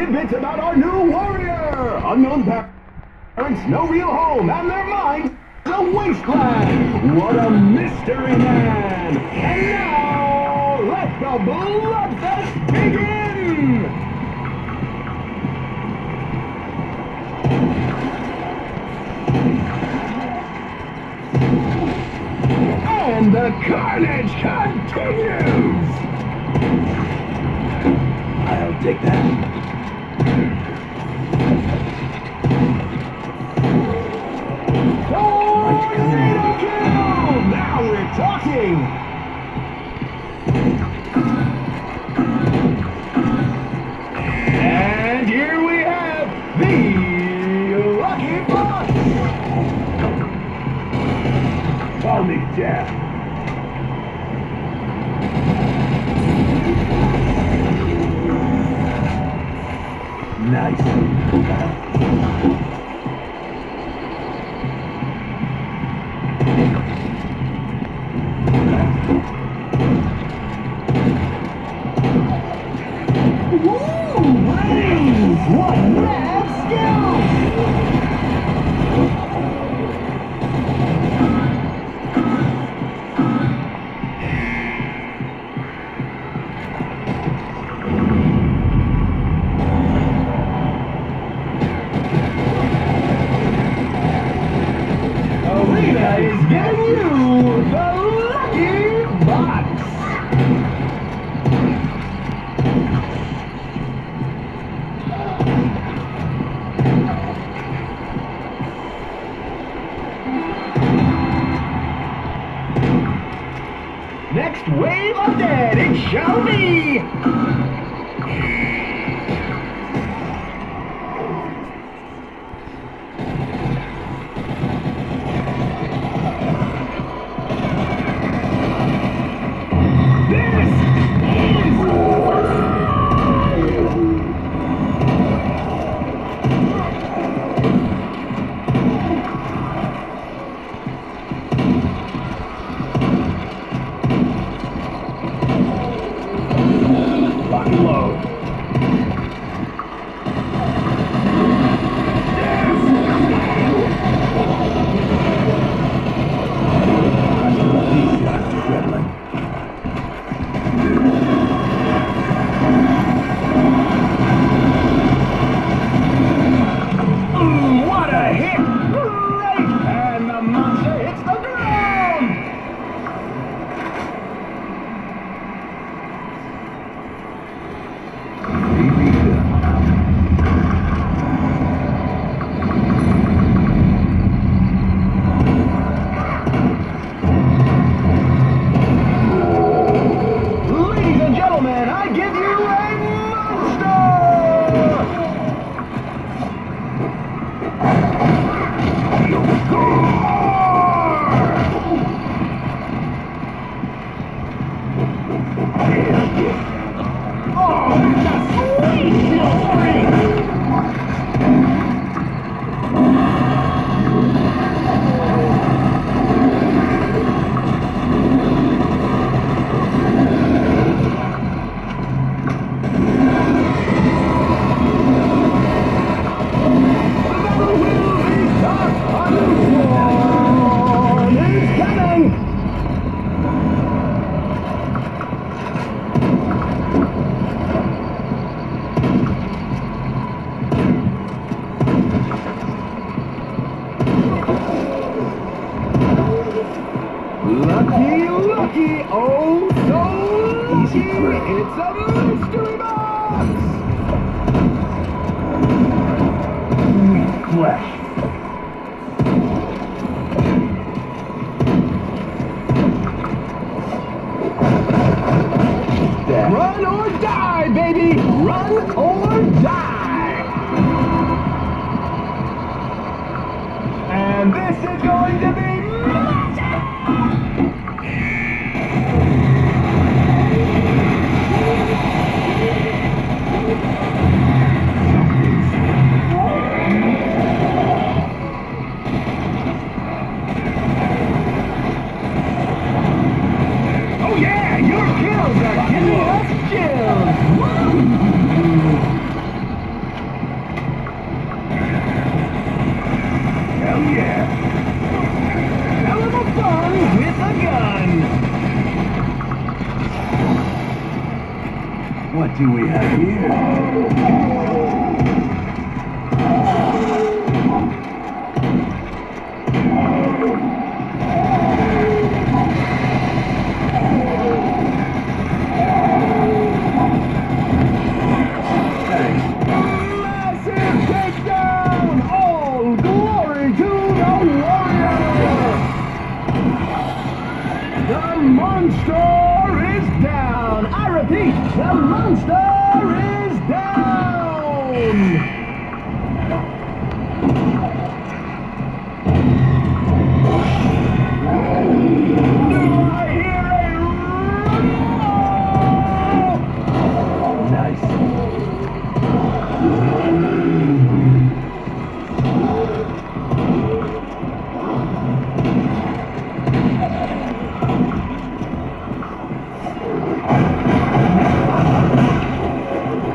tidbits about our new warrior. Unknown parents, no real home, and their mind a wasteland. What a mystery man! And now, let the bloodfest begin! And the carnage continues! I'll take that. Tornado kill! Now we're talking! And here we have the Lucky Box! Call me Jeff. Nice. What mad skills! Arena is giving you the Lucky Box! Next wave of dead, it shall be! Lock and load. These guys are trembling. What a hit! Great! And the monster hits the ground! Ladies and gentlemen, I give you a monster! Oh, the sweet glory! Lucky, lucky, oh so Easy lucky, prey. it's a mystery box! Sweet flesh. That. Run or die, baby! Run or die! And this is going to be oh yeah, your kills are giving us chills! see we have here. Massive takedown! All glory to the Warrior! The monster is down! I repeat, the monster is down! Do I hear a rumble? Nice.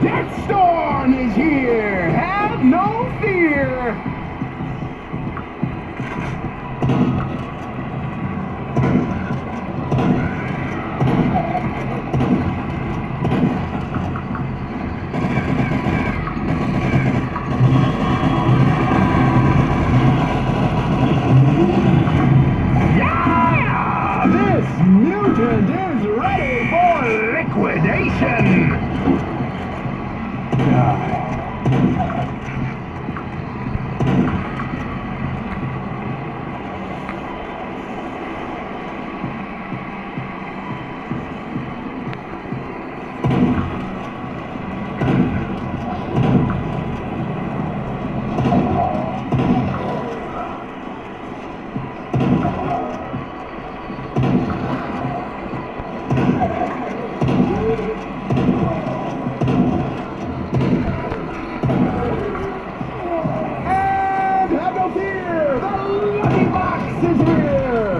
Deathstorm is here! Have no fear! Yeah! This mutant is ready for liquidation! And have no fear! The Lucky Box is here!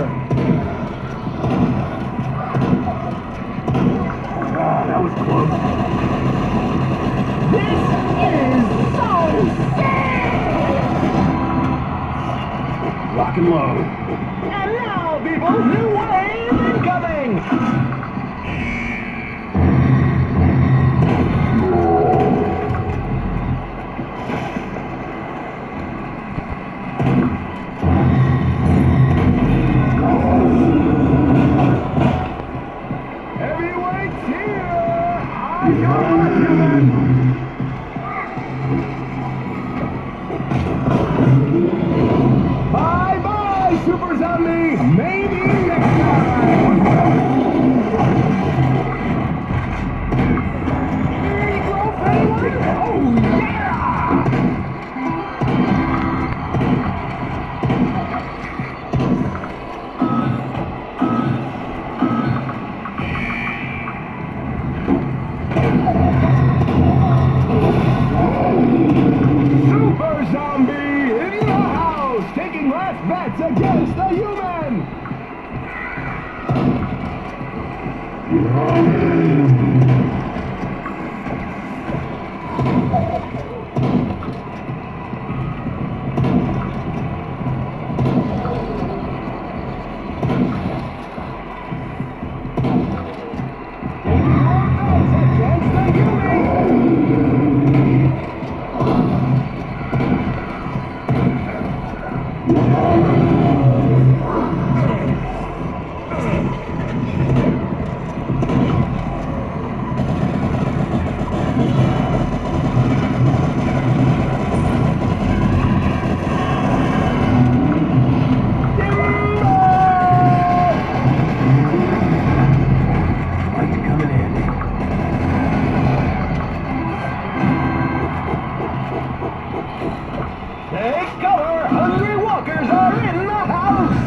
That was close. This is so sick! Lock and load. And now, people, new wave incoming! Heavyweights here! I got argument! Bye-bye, Super Zombie! Maybe next time! Meatloaf, anyone? Oh, yeah! Super Zombie in the house, taking last bets against the human! Taking more bets against the human! Fight's coming in. Take cover! Hungry walkers are in the house!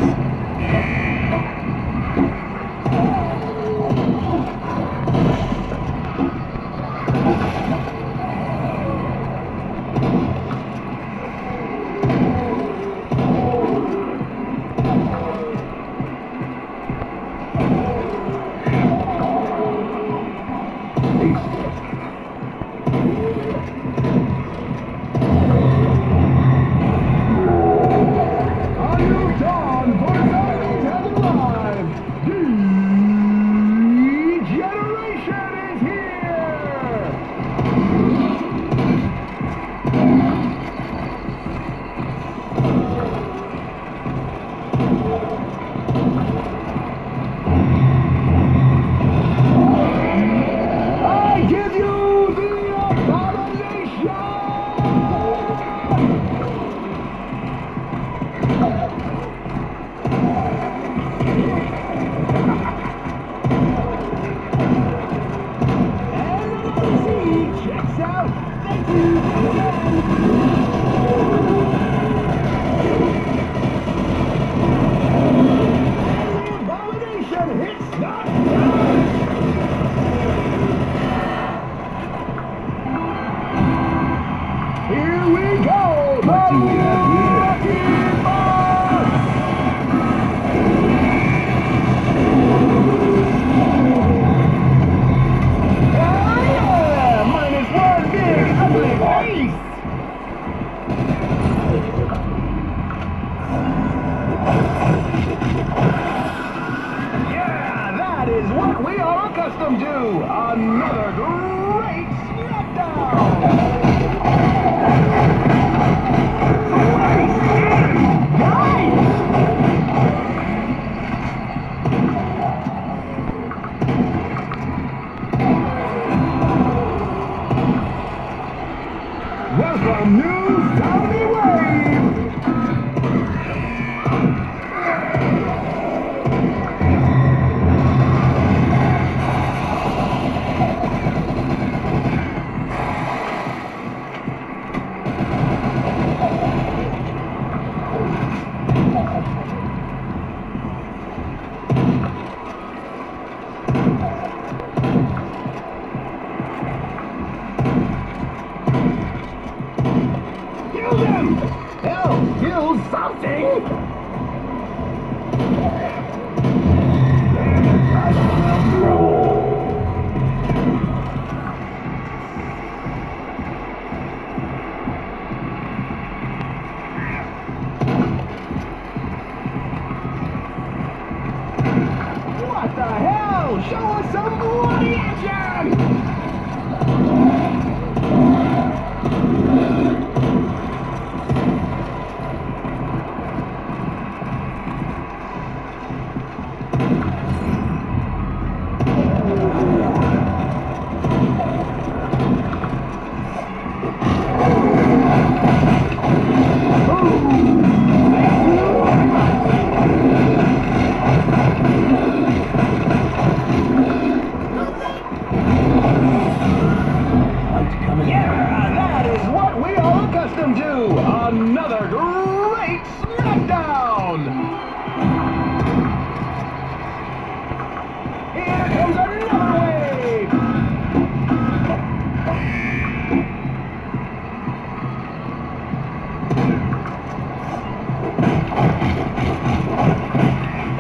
Abomination hits not down! Here we go! What do we have here? Rocky Boss! Oh yeah! Minus one big ugly face! Yeah, that is what we are accustomed to! Another great smackdown! Welcome, new Zombie Wave! Kill them! Hell, kill something! I smell trouble. What the hell? Show us some bloody action! Lights coming in. Yeah, that is what we are accustomed to! Another great smackdown! Here comes another wave!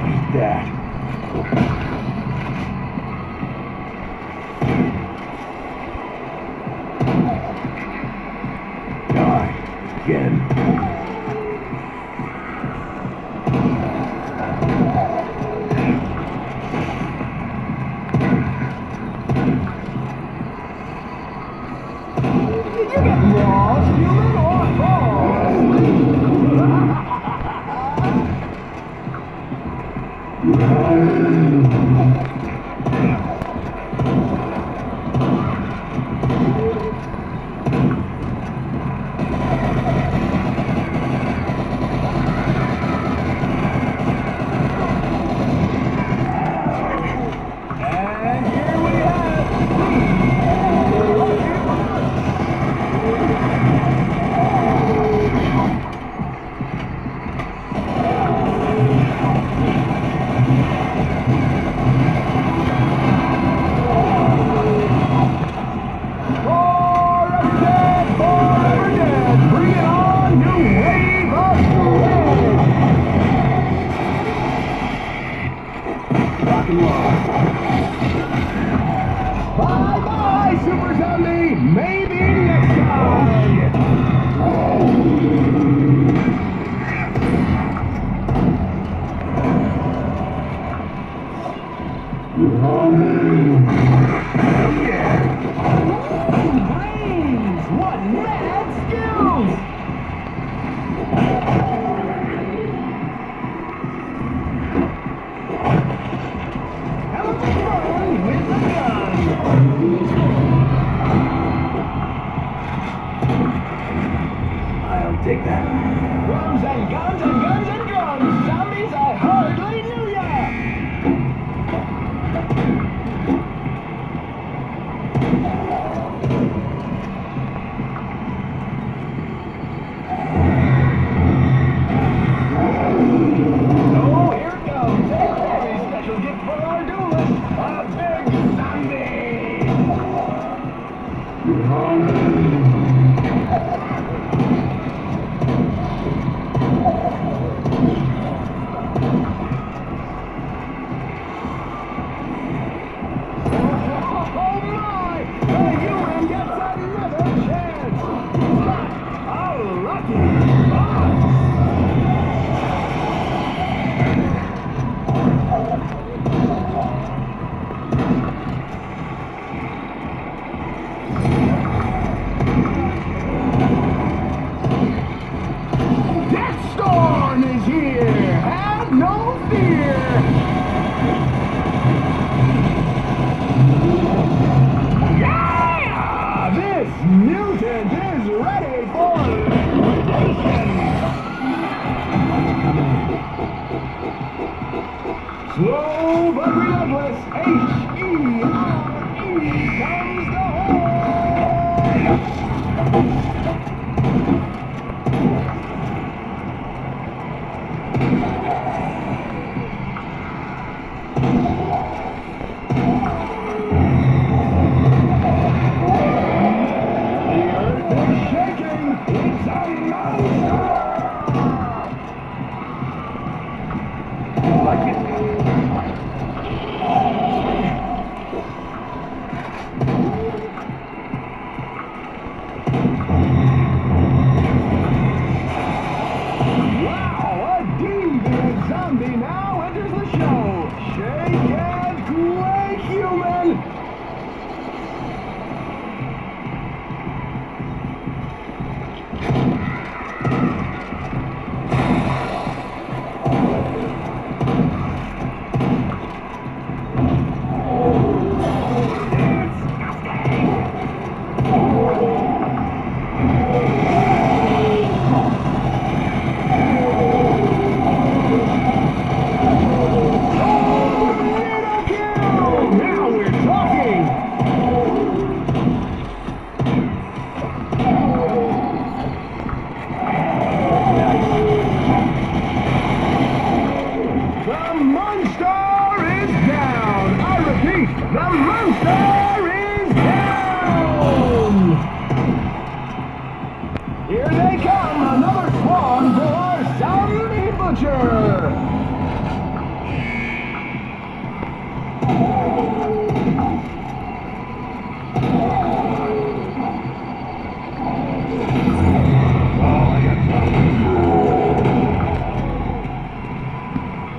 Eat that. Die again. Did you get lost, human, or And here we have Bring it on, new wave of red! Rock and roll. Bye-bye, Super Zombie! Maybe next time! Brains! What mad skills! Have a bit fun with the gun! I'll take that. Drums and guns and guns and drums! Zombies, I hardly knew ya! Jeffrey Douglas, H-E-R-E, comes the horn! It's a monster! Like it. Wow, a deviant zombie now enters the show. Shake and quake, human! Now we're talking! The monster is down! I repeat, the monster is down! Here they come, another spawn for our zombie butcher!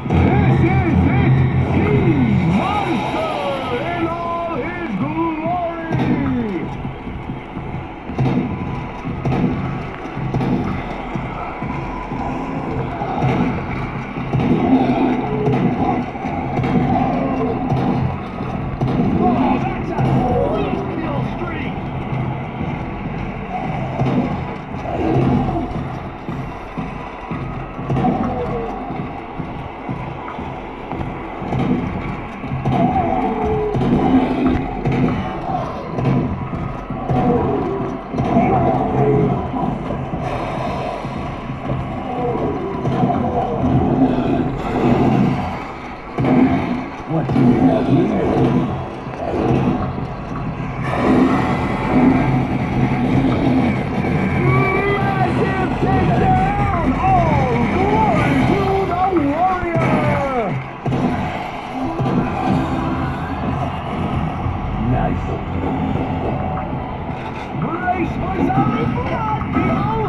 This is it! The monster in all his glory! Oh, that's a sweet kill streak! What do we have here? Massive takedown! All glory to the warrior! Nice. Brace for some blood, people!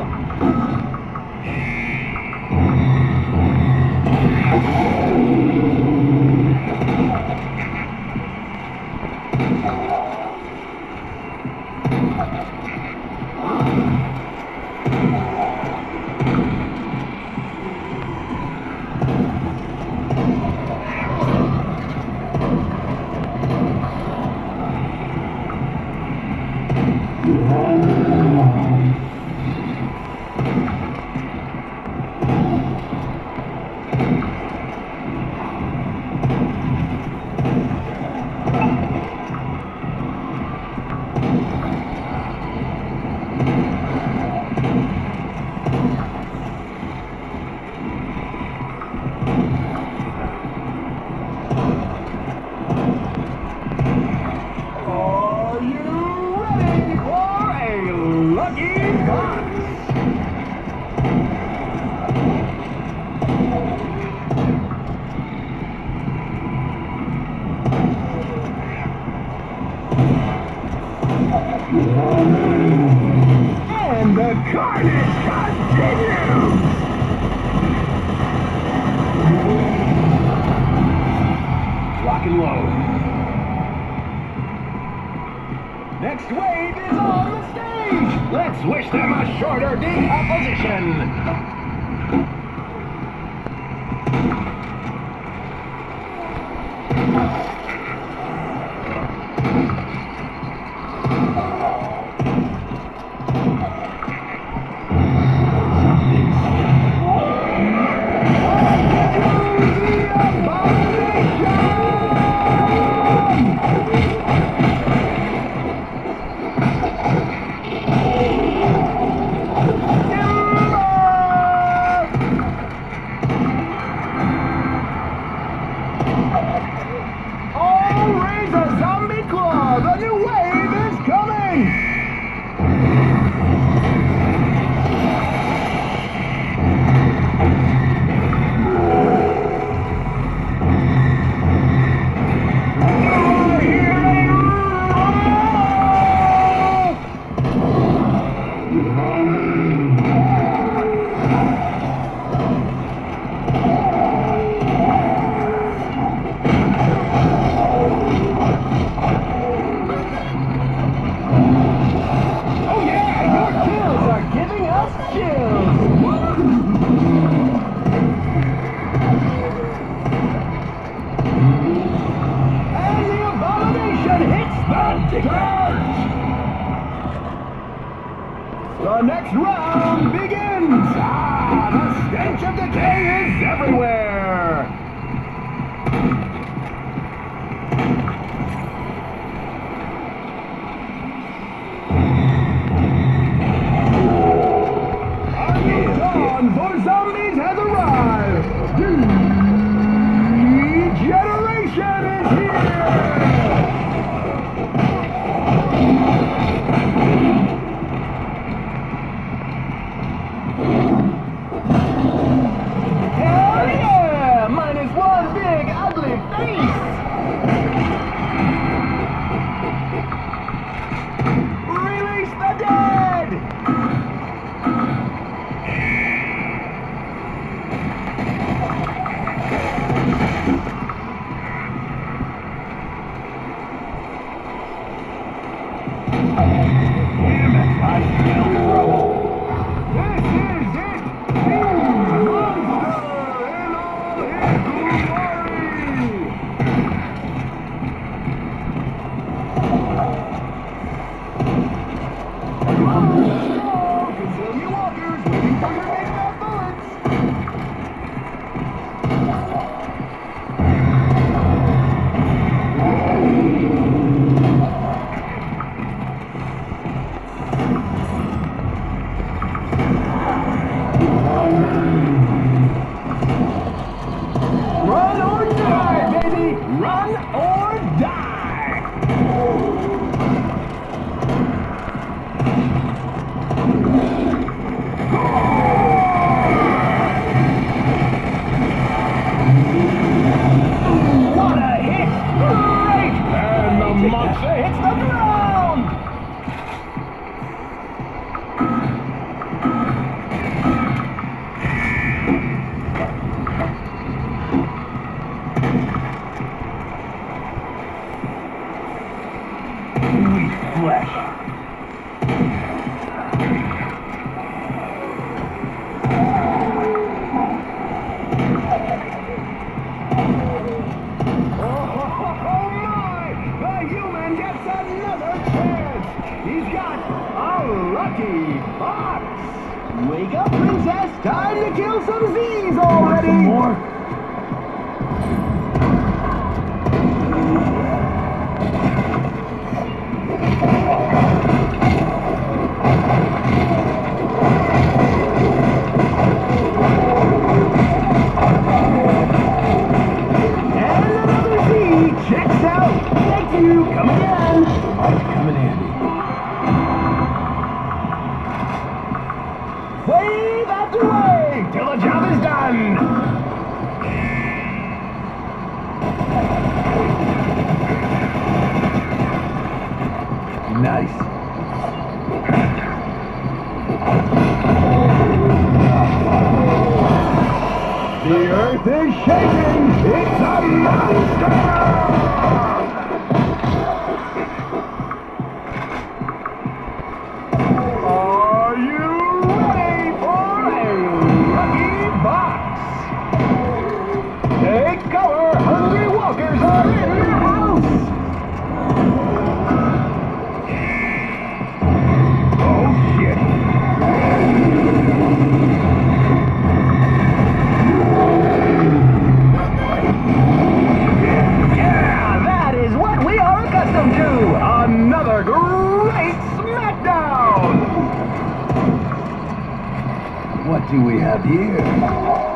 Are you ready for a lucky box? And the carnage continues! Rock and load. Next wave is on the stage! Let's wish them a shorter decomposition! The abomination! Oh yeah, your kills are giving us chills. And the abomination hits the dirt! The next round begins! Ah, the stench of decay is everywhere! A new dawn for zombies has arrived! Degeneration is here! Hell yeah! Mine is one big ugly face! Release the dead! Damn it! I smell trouble! This is it! The monster in all his glory! Oh, conceal you walkers waiting for your big fat bullets! Run or die, baby! Run or die! What a hit! Great! And the monster hits the ground! Sweet flesh! Oh my! The human gets another chance! He's got a lucky box! Wake up, princess! Time to kill some Z's already! Some more? And another Z checks out! Thank you! Come again! Might come in handy. Wave after wave till the job is done! Nice. The earth is shaking! It's a monster! Are you ready for a lucky box? Take cover! Hungry walkers are in the house! Oh shit! Yeah, that is what we are accustomed to! Another great smackdown! What do we have here?